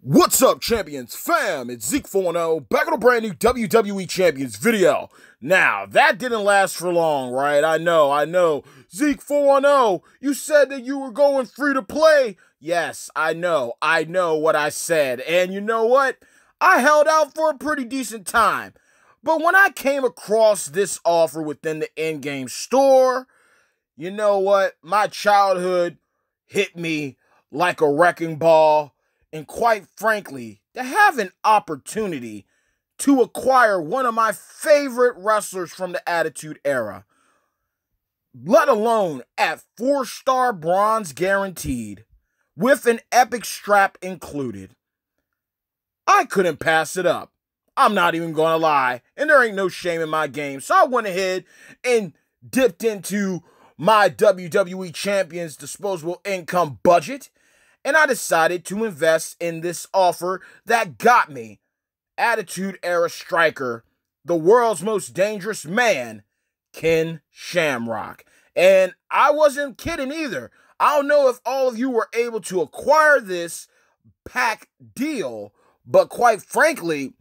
What's up, Champions fam? It's Z.E.K.E back on a brand new WWE Champions video. Now, that didn't last for long, right? I know. Z.E.K.E, you said that you were going free to play. Yes, I know what I said. And you know what? I held out for a pretty decent time. But when I came across this offer within the in-game store, you know what? My childhood hit me like a wrecking ball. And quite frankly, to have an opportunity to acquire one of my favorite wrestlers from the Attitude Era, let alone at 4-star bronze guaranteed, with an epic strap included, I couldn't pass it up. I'm not even gonna lie, and there ain't no shame in my game. So I went ahead and dipped into my WWE Champions disposable income budget, and I decided to invest in this offer that got me Attitude Era striker, the world's most dangerous man, Ken Shamrock. And I wasn't kidding either. I don't know if all of you were able to acquire this pack deal, but quite frankly,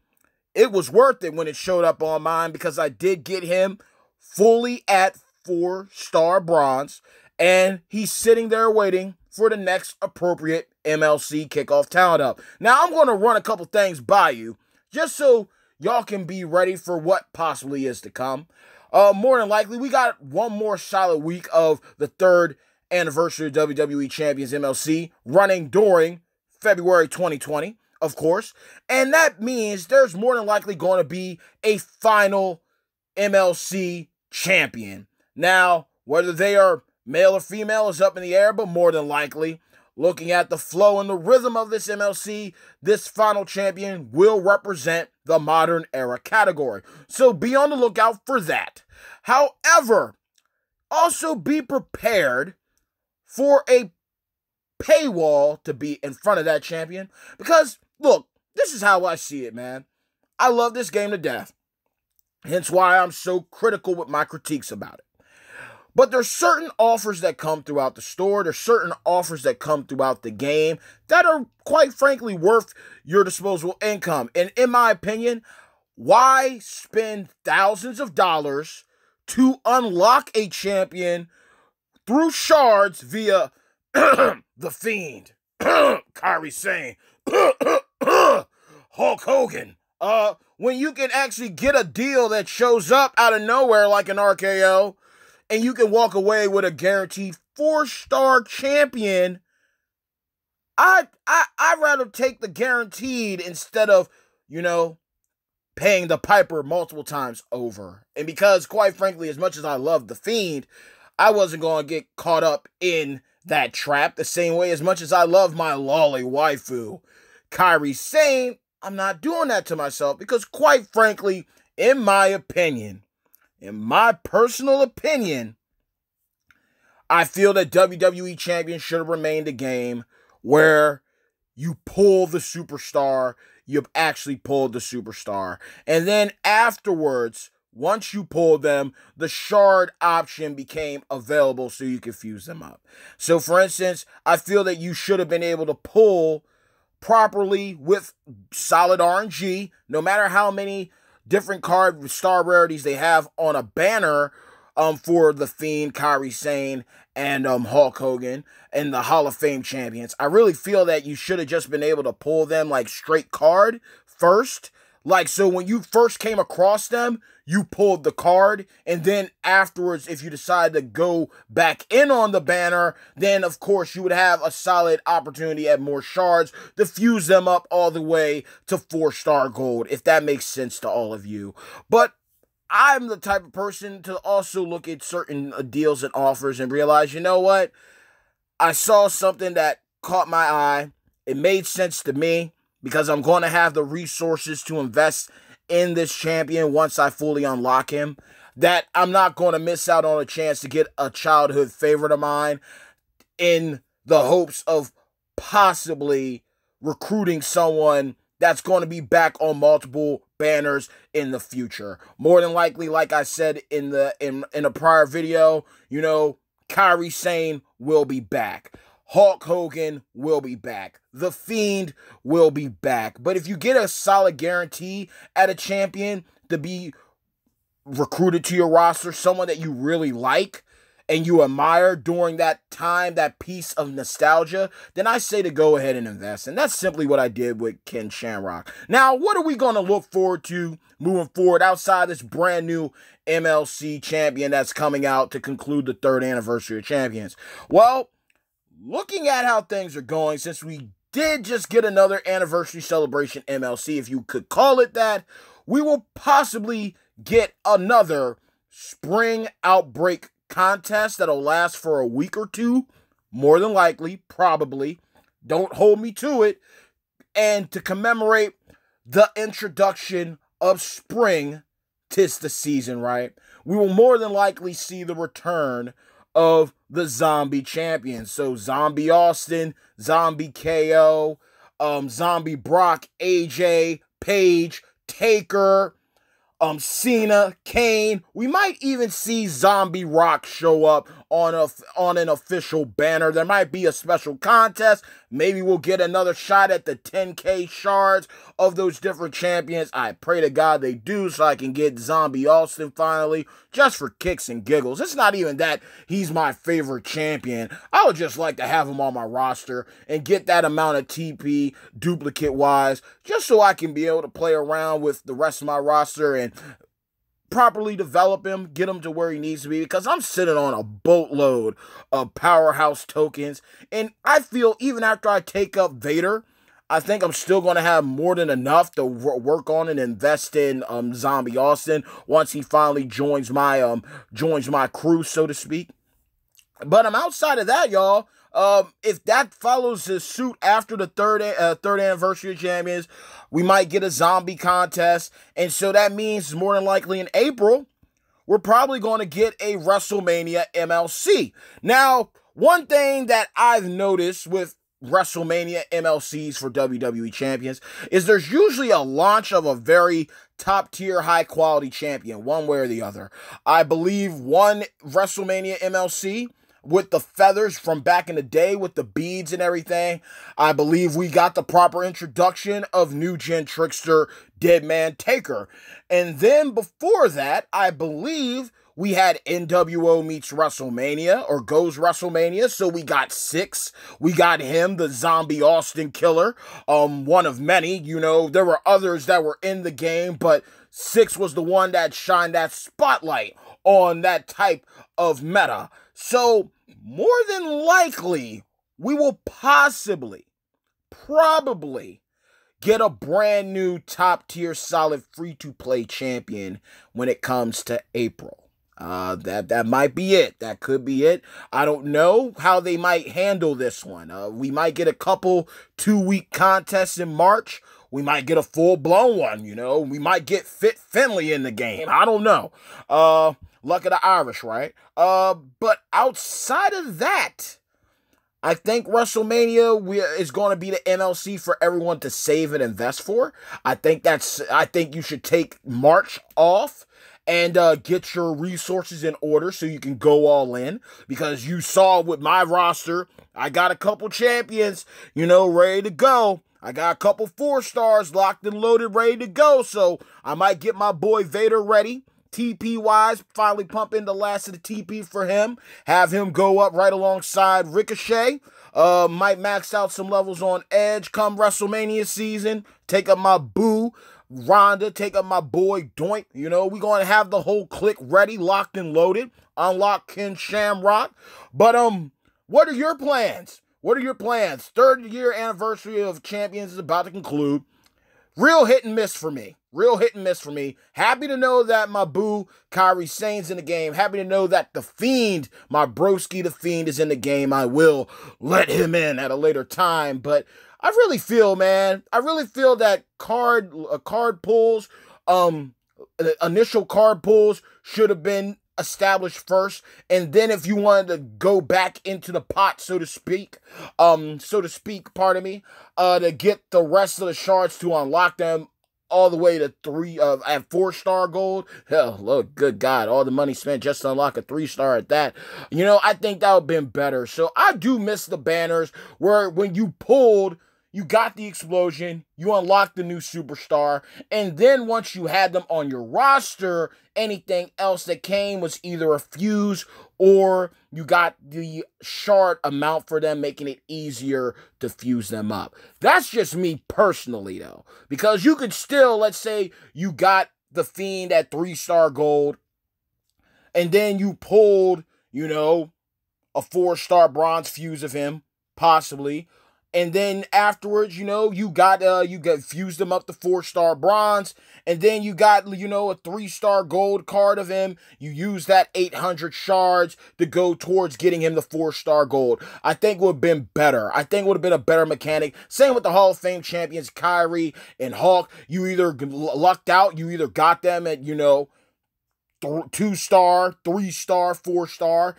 it was worth it when it showed up on mine because I did get him fully at 4-star bronze, and he's sitting there waiting for the next appropriate MLC kickoff talent up. Now, I'm going to run a couple things by you, just so y'all can be ready for what possibly is to come. More than likely, we got one more solid week of the 3rd anniversary of WWE Champions MLC running during February 2020, of course. And that means there's more than likely going to be a final MLC champion. Now, whether they are male or female is up in the air, but more than likely, looking at the flow and the rhythm of this MLC, this final champion will represent the modern era category. So be on the lookout for that. However, also be prepared for a paywall to be in front of that champion. Because, look, this is how I see it, man. I love this game to death. Hence why I'm so critical with my critiques about it. But there's certain offers that come throughout the store. There's certain offers that come throughout the game that are, quite frankly, worth your disposable income. And in my opinion, why spend thousands of dollars to unlock a champion through shards via The Fiend, Kairi Sane, Hulk Hogan, when you can actually get a deal that shows up out of nowhere like an RKO, and you can walk away with a guaranteed 4-star champion? I'd rather take the guaranteed instead of, paying the piper multiple times over. And because, quite frankly, as much as I love The Fiend, I wasn't going to get caught up in that trap the same way as much as I love my lolly waifu, Kairi Sane. I'm not doing that to myself because, quite frankly, in my personal opinion, I feel that WWE Champions should have remained a game where you pull the superstar, you've actually pulled the superstar. And then afterwards, once you pulled them, the shard option became available so you could fuse them up. So, for instance, I feel that you should have been able to pull properly with solid RNG, no matter how many different card star rarities they have on a banner for The Fiend, Kairi Sane, and Hulk Hogan and the Hall of Fame champions. I really feel that you should have just been able to pull them like straight card first. Like, so when you first came across them, you pulled the card, and then afterwards, if you decide to go back in on the banner, then of course you would have a solid opportunity at more shards to fuse them up all the way to 4-star gold, if that makes sense to all of you. But I'm the type of person to also look at certain deals and offers and realize, you know what? I saw something that caught my eye. It made sense to me because I'm going to have the resources to invest in this champion once I fully unlock him, that I'm not going to miss out on a chance to get a childhood favorite of mine in the hopes of possibly recruiting someone that's going to be back on multiple banners in the future. More than likely, like I said in a prior video, Kairi Sane will be back. Hulk Hogan will be back. The Fiend will be back. But if you get a solid guarantee at a champion to be recruited to your roster, someone that you really like and you admire during that time, that piece of nostalgia, then I say to go ahead and invest. And that's simply what I did with Ken Shamrock. Now, what are we going to look forward to moving forward outside this brand new MLC champion that's coming out to conclude the 3rd anniversary of Champions? Well, looking at how things are going, since we did just get another anniversary celebration MLC, if you could call it that, we will possibly get another spring outbreak contest that'll last for a week or two, more than likely, probably. Don't hold me to it. And to commemorate the introduction of spring, 'tis the season, right? We will more than likely see the return of the Zombie champions. So Zombie Austin, Zombie KO, Zombie Brock, AJ, Paige, Taker, Cena, Kane. We might even see Zombie Rock show up on an official banner. There might be a special contest. Maybe we'll get another shot at the 10K shards of those different champions. I pray to God they do so I can get Zombie Austin finally, just for kicks and giggles. It's not even that he's my favorite champion. I would just like to have him on my roster and get that amount of TP duplicate-wise, just so I can be able to play around with the rest of my roster and properly develop him, get him to where he needs to be, because I'm sitting on a boatload of powerhouse tokens, and I feel even after I take up Vader, I think I'm still going to have more than enough to work on and invest in Zombie Austin once he finally joins my crew, so to speak. But I'm outside of that, y'all. If that follows the suit after the third anniversary of Champions, we might get a zombie contest. And so that means more than likely in April, we're probably going to get a WrestleMania MLC. Now, one thing that I've noticed with WrestleMania MLCs for WWE Champions is there's usually a launch of a very top-tier, high-quality champion, one way or the other. I believe one WrestleMania MLC with the feathers from back in the day with the beads and everything, I believe we got the proper introduction of New Gen Trickster Deadman Taker. And then before that, I believe we had NWO meets WrestleMania, or goes WrestleMania, so we got 6. We got him, the Zombie Austin Killer, one of many. You know, there were others that were in the game, but 6 was the one that shined that spotlight on that type of meta. So, more than likely, we will probably get a brand new top-tier solid free-to-play champion when it comes to April. That might be it. That could be it. I don't know how they might handle this one. We might get a couple 2-week contests in March. We might get a full-blown one, you know. We might get Fit Finley in the game. I don't know. Luck of the Irish, right? But outside of that, I think WrestleMania is going to be the MLC for everyone to save and invest for. I think you should take March off and get your resources in order so you can go all in, because you saw with my roster, I got a couple champions, you know, ready to go. I got a couple 4-stars locked and loaded, ready to go. So I might get my boy Vader ready. TP-wise, finally pump in the last of the TP for him. Have him go up right alongside Ricochet. Might max out some levels on Edge come WrestleMania season. Take up my boo, Ronda. Take up my boy Doink. You know, we're going to have the whole clique ready, locked and loaded. Unlock Ken Shamrock. But, what are your plans? What are your plans? 3rd year anniversary of Champions is about to conclude. Real hit and miss for me. Real hit and miss for me. Happy to know that my boo, Kairi Sane's in the game. Happy to know that The Fiend, my broski, The Fiend, is in the game. I will let him in at a later time. But I really feel, man, that card pulls, initial card pulls should have been established first, and then if you wanted to go back into the pot, so to speak, to get the rest of the shards to unlock them all the way to at 4-star gold. Hell, look, good God, all the money spent just to unlock a 3-star at that. You know, I think that would have been better. So I do miss the banners where when you pulled, you got the explosion, you unlocked the new superstar, and then once you had them on your roster, anything else that came was either a fuse or you got the shard amount for them, making it easier to fuse them up. That's just me personally, though, because you could still, let's say you got the Fiend at 3-star gold, and then you pulled, you know, a 4-star bronze fuse of him, possibly. And then afterwards, you know, you got fused them up to 4-star bronze. And then you got, you know, a 3-star gold card of him. You use that 800 shards to go towards getting him the 4-star gold. I think it would have been better. I think it would have been a better mechanic. Same with the Hall of Fame champions, Kyrie and Hulk. You either lucked out, you either got them at, you know, 2-star, 3-star, 4-star.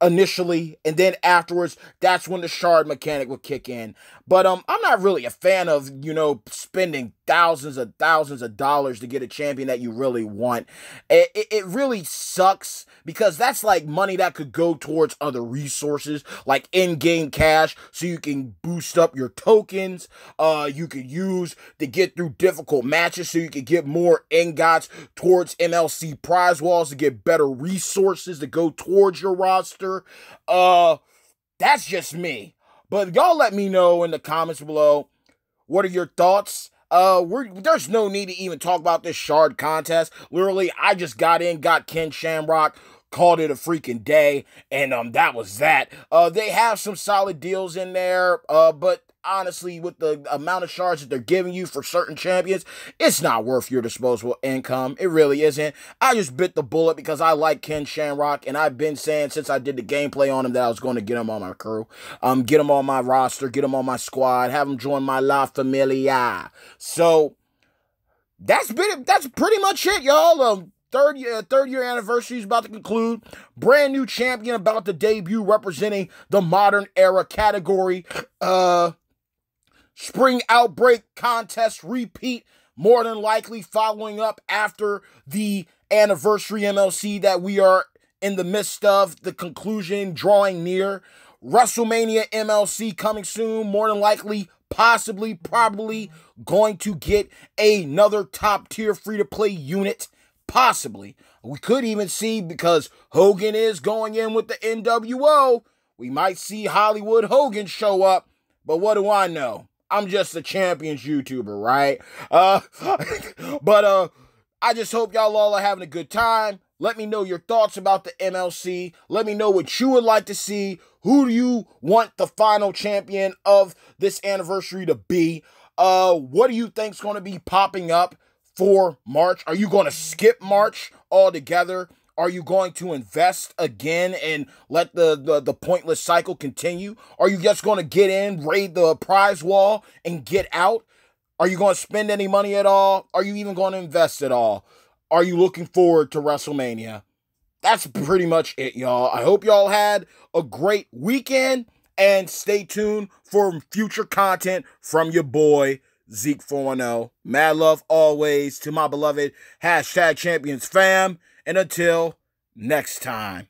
Initially, and then afterwards, that's when the shard mechanic would kick in. But I'm not really a fan of, you know, spending thousands of dollars to get a champion that you really want. It really sucks because that's like money that could go towards other resources, like in-game cash, so you can boost up your tokens. You could use to get through difficult matches, so you could get more ingots towards MLC prize walls to get better resources to go towards your roster. That's just me. But y'all let me know in the comments below, what are your thoughts? There's no need to even talk about this shard contest. Literally, I just got Ken Shamrock, called it a freaking day, and that was that. They have some solid deals in there, but honestly, with the amount of shards that they're giving you for certain champions, it's not worth your disposable income. It really isn't. I just bit the bullet because I like Ken Shamrock, and I've been saying since I did the gameplay on him that I was going to get him on my crew, get him on my roster, get him on my squad, have him join my La Familia. So that's pretty much it, y'all. Third year anniversary is about to conclude. Brand new champion about to debut, representing the modern era category. Spring Outbreak contest repeat, more than likely following up after the anniversary MLC that we are in the midst of, the conclusion drawing near. WrestleMania MLC coming soon, more than likely, possibly, probably going to get another top tier free-to-play unit. Possibly. We could even see, because Hogan is going in with the NWO, we might see Hollywood Hogan show up. But what do I know? I'm just a Champions YouTuber, right? But I just hope y'all all are having a good time. Let me know your thoughts about the MLC. Let me know what you would like to see. Who do you want the final champion of this anniversary to be? What do you think is going to be popping up for March? Are you going to skip March altogether? Are you going to invest again and let the pointless cycle continue? Are you just going to get in, raid the prize wall, and get out? Are you going to spend any money at all? Are you even going to invest at all? Are you looking forward to WrestleMania? That's pretty much it, y'all. I hope y'all had a great weekend, and stay tuned for future content from your boy, Z.E.K.E. Mad love always to my beloved #Champions fam. And until next time.